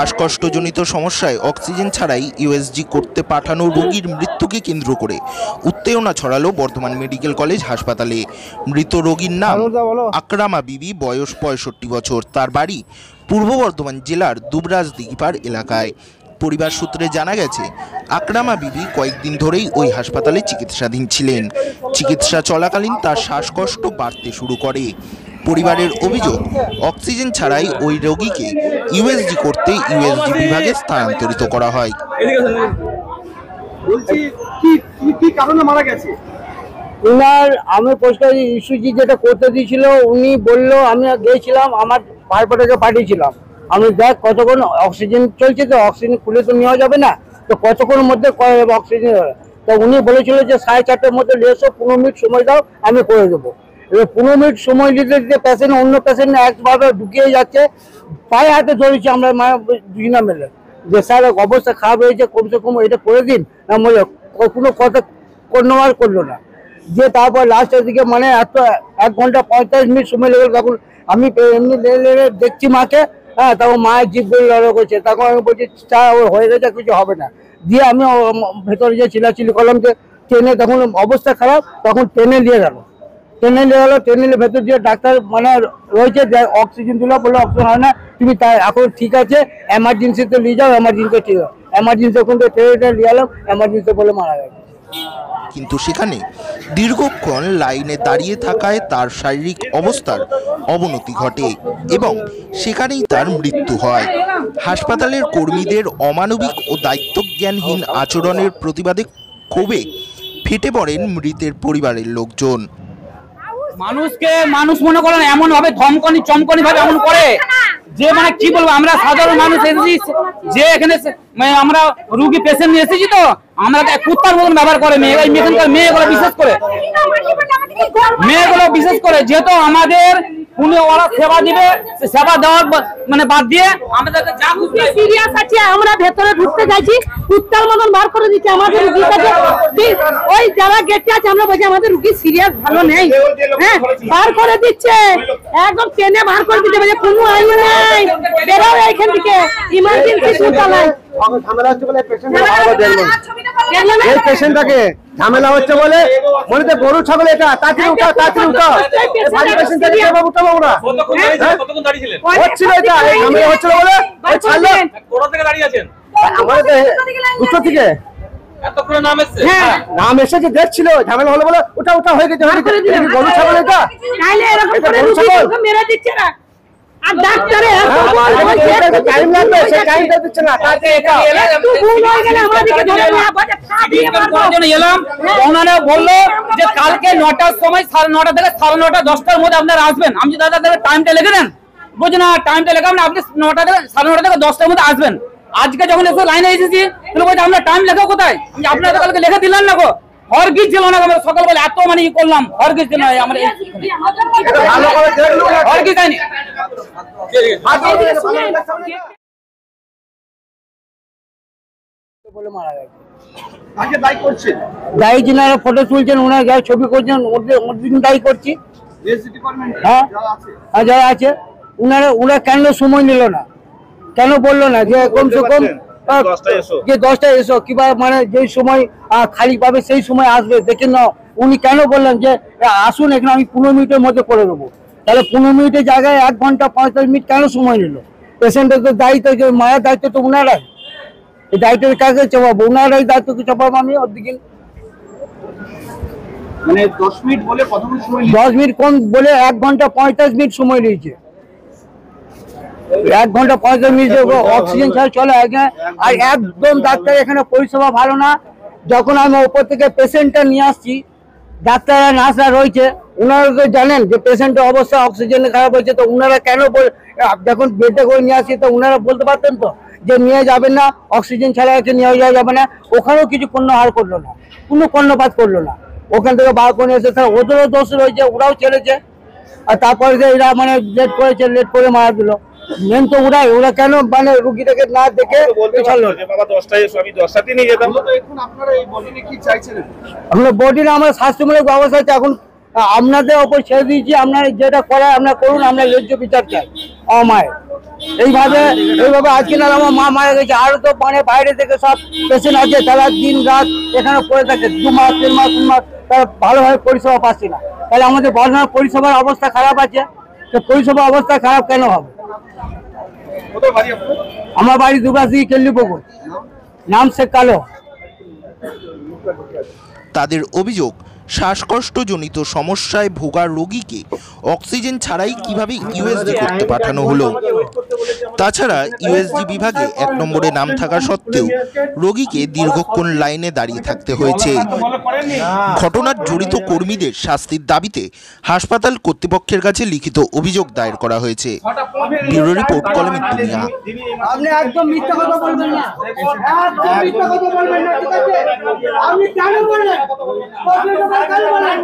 শ্বাসকষ্টজনিত সমস্যায় অক্সিজেন ছাড়াই ইউএসজি করতে পাঠানো রোগীর মৃত্যুকে কেন্দ্র করে উত্তেজনা ছড়ালো বর্ধমান মেডিকেল কলেজ হাসপাতালে। মৃত রোগীর নাম আকরামা বিবি, বয়স 65 বছর। তার বাড়ি পূর্ব বর্ধমান জেলার দুবরাজদিঘিপাড় এলাকায়। পরিবার সূত্রে জানা গেছে, আকরামা বিবি কয়েকদিন ধরেই ওই হাসপাতালে চিকিৎসাধীন ছিলেন। চিকিৎসা চলাকালীন তার শ্বাসকষ্ট বাড়তে শুরু করে। পরিবারের অভিযোগ, অক্সিজেন ছাড়াই ওই রোগীকে ইউএসজি করতে ইউএসজি বিভাগে স্থানান্তরিত করা হয়। আমি পরিষ্কার ইস্যুজি যেটা করতে দিয়েছিল, উনি বললো, আমি গিয়েছিলাম, আমার পারপাটাকে পাঠিয়েছিলাম, আমি দেখ কতক্ষণ অক্সিজেন চলছে, তো অক্সিজেন খুলে তো নেওয়া যাবে না, তো কতক্ষণের মধ্যে অক্সিজেন। তো উনি বলেছিল যে 4:30টার মধ্যে এসো, 15 মিনিট সময় দাও, আমি করে দেবো। এবার 15 মিনিট সময় দিতে দিতে পেশেন্ট অন্য পেশেন্ট একভাবে ঢুকিয়ে যাচ্ছে, পায়ে হাতে ধরেছি আমরা দুজনা মিলে, যে স্যার অবস্থা খারাপ হয়েছে, কমসে কম এটা করে দিন। কোনো কথা আর করলো না। যে তারপর লাস্টের দিকে মানে 1 ঘন্টা 45 মিনিট সময় লেগে, তখন আমি এমনি দেখছি মাকে, হ্যাঁ, তখন মায়ের জিভ বলে লড়াই করছে। তখন আমি বলছি হয়ে গেছে, কিছু হবে না। দিয়ে আমি ভেতরে যে চিলাচিলি করলাম যে ট্রেনে, তখন অবস্থা খারাপ, তখন ট্রেনে নিয়ে গেল। ট্রেনের ভেতর দিয়ে ডাক্তার মানে রয়েছে, অক্সিজেন দিল, বলে অক্সিজেন হয় না, তুমি তাই এখন ঠিক আছে, এমার্জেন্সিতে নিয়ে যাও। এমার্জেন্সি ঠিক হয়, এমার্জেন্সি ওখান থেকে ট্রেনে নিয়ে এলাম, এমার্জেন্সি বলে মারা গেছে। কিন্তু সেখানে দীর্ঘক্ষণ লাইনে দাঁড়িয়ে থাকায় তার শারীরিক অবস্থার অবনতি ঘটে এবং সেখানেই তার মৃত্যু হয়। হাসপাতালের কর্মীদের অমানবিক ও দায়িত্বজ্ঞানহীন আচরণের প্রতিবাদে ক্ষোভে ফেটে পড়েন মৃতের পরিবারের লোকজন। মানুষকে মানুষ মনে করেন এমন ভাবে ধমকানি চমকানি ভাবে এমন করে যে মানে কি বলবো, আমরা সাধারণ মানুষ এসেছি, যে এখানে আমরা রুগী পেশেন্ট নিয়ে এসেছি, তো আমরা কুত্তার মতন ব্যবহার করে মেয়েগুলো বিশেষ করে যেহেতু আমাদের ওরা সেবা দিবে, সেবা দেওয়ার মানে বাদ দিয়ে আমাদের যা সিরিয়াস আছে, আমরা ভেতরে ঢুকতে যাচ্ছি, কুত্তার মতন বার করে দিচ্ছে আমাদের রুগীটাকে। ওই যারা গেটে আছে, আমরা বলছি আমাদের রুগী সিরিয়াস ভালো নেই, হ্যাঁ, বার করে দিচ্ছে, একদম টেনে বার করে দিচ্ছে, বলে কোনো আইন নেই, বেরো এইখান থেকে, ইমার্জেন্সি শুনতে পেশেন্টটাকে ঝামেলা হচ্ছে বলে মনে তো গরু ছাগল, এটা তাড়াতাড়ি উঠা, তাড়াতাড়ি উঠা, ভারী পেশেন্টটাকে উঠাবো আমরা। কতক্ষণ দাঁড়িয়ে ছিলেন? হচ্ছিল এটা, ঝামেলা হচ্ছিল বলে ওই ছাড়লো। কোথা থেকে দাঁড়িয়ে আছেন? আমাদের উত্তর থেকে এতক্ষণ নাম এসেছে, নাম এসেছে, দেখছিল ঝামেলা হলো বলে ওটা ওটা হয়ে গেছে। গরু ছাগল এটা, নাইলে এরকম করে রুগীকে মেরে দিচ্ছে না। আর ডাক্তারে টাইম লাগবে, সেই টাইমটা দিচ্ছে না। তাতে এটা একটু ভুল হয়ে গেলে আমাদেরকে ধরে না বাজে খাবিয়ে মারবো। জন্য এলাম, ওনারা বললো যে কালকে 9টার সময়, 9:30 থেকে 9:30 10টার মধ্যে আপনারা আসবেন। আমি দাদা টাইমটা লিখে দেন, বলছি না টাইমটা লেখাম না, আপনি 9টা থেকে 9:30 থেকে 10টার মধ্যে আসবেন। আজকে যখন এসে লাইনে এসেছি, তাহলে বলছে আমরা টাইম লেখা কোথায়? আপনারা কালকে লিখে দিলেন না গো, হরগিজ ছিল না, আমরা সকালবেলা এত মানে ই করলাম, হরগিজ ছিল না, আমরা হরগিজ হয়নি। দায়ী যিনারা ফটো তুলছেন, ওনারা যারা ছবি করছেন, ওদের দায়ী করছি। হ্যাঁ, যারা আছে ওনারা কেন সময় নিল না, কেন বললো না যে কমসে কম যে 10টায় এসো, কিংবা মানে যেই সময় খালি পাবে সেই সময় আসবে, দেখে নাও। উনি কেন বললেন যে আসুন এখানে, আমি 15 মিনিটের মধ্যে করে দেবো? তাহলে 15 মিনিটের জায়গায় 1 ঘন্টা 45 মিনিট কেন সময় নিল? পেশেন্টের তো দায়িত্ব, যে মায়ের দায়িত্ব তো ওনারাই, এই দায়িত্বের কাছে চাপাবো, ওনারাই দায়িত্বকে চাপাবো আমি। ওদিকে মানে 10 মিনিট বলে কতক্ষণ সময়? 10 মিনিট কম বলে 1 ঘন্টা 45 মিনিট সময় নিয়েছে। 1 ঘন্টা 45 মিনিট অক্সিজেন ছাড়া চলে। আর একদম ডাক্তার এখানে পরিষেবা ভালো না। যখন আমি ওপর থেকে পেশেন্টটা নিয়ে আসছি, ডাক্তাররা নার্সরা রয়েছে, ওনারা তো জানেন যে পেশেন্টের অবস্থা অক্সিজেন খারাপ হয়েছে, তো ওনারা কেন যখন বেডে করে নিয়ে আসছি, তো ওনারা বলতে পারতেন তো যে নিয়ে যাবেন না, অক্সিজেন ছাড়া একে নিয়ে যাওয়া যাবে না। ওখানেও কিছু কর্ণহার করলো না, কোনো কর্ণপাত করলো না। ওখান থেকে বার করে এসে তারা ওদেরও দোষ রয়েছে, ওরাও ছেড়েছে। আর তারপরে যে এরা মানে লেট করেছে, লেট করে মারা দিল। মেন তো ওরা কেন মানে রুগীটাকে না দেখে ছাড়লো? আমরা বডি না, আমরা স্বাস্থ্যমূলক ব্যবস্থা আছে, এখন আপনাদের ওপর ছেড়ে দিয়েছি। আপনারা যেটা করায় আপনারা করুন, আমরা ন্যায্য বিচার চাই। আমার এইভাবে আজকে না আমার মা মারা গেছে, আরো তো মানে বাইরে থেকে সব পেশেন্ট আছে, তারা দিন রাত এখানে পড়ে থাকে, 2 মাস 3 মাস 3 মাস, তারা ভালোভাবে পরিষেবা পাচ্ছে না। তাহলে আমাদের বর্ধমান পরিষেবার অবস্থা খারাপ আছে, তো পরিষেবা অবস্থা খারাপ কেন হবে? কোথায় বাড়ি আপনার? আমার বাড়ি দুবরাশি কেল্লিপুকুর, নাম শেখ কালো। তাদের অভিযোগ, শ্বাসকষ্টজনিত সমস্যায় ভোগা রোগীকে অক্সিজেন ছাড়াই কিভাবে ইউএসজি করতে পাঠানো হলো। তাছাড়া ইউএসজি বিভাগে 1 নম্বরে নাম থাকা সত্ত্বেও রোগীকে দীর্ঘক্ষণ লাইনে দাঁড়িয়ে থাকতে হয়েছে। ঘটনার জড়িত কর্মীদের শাস্তির দাবিতে হাসপাতাল কর্তৃপক্ষের কাছে লিখিত অভিযোগ দায়ের করা হয়েছে। ব্যুরো রিপোর্ট, কলমের দুনিয়া। আপনি একদম মিথ্যা কথা বলবেন না, একদম মিথ্যা কথা বলবেন না, ঠিক আছে? আপনি কেন বললেন? কেন বললেন?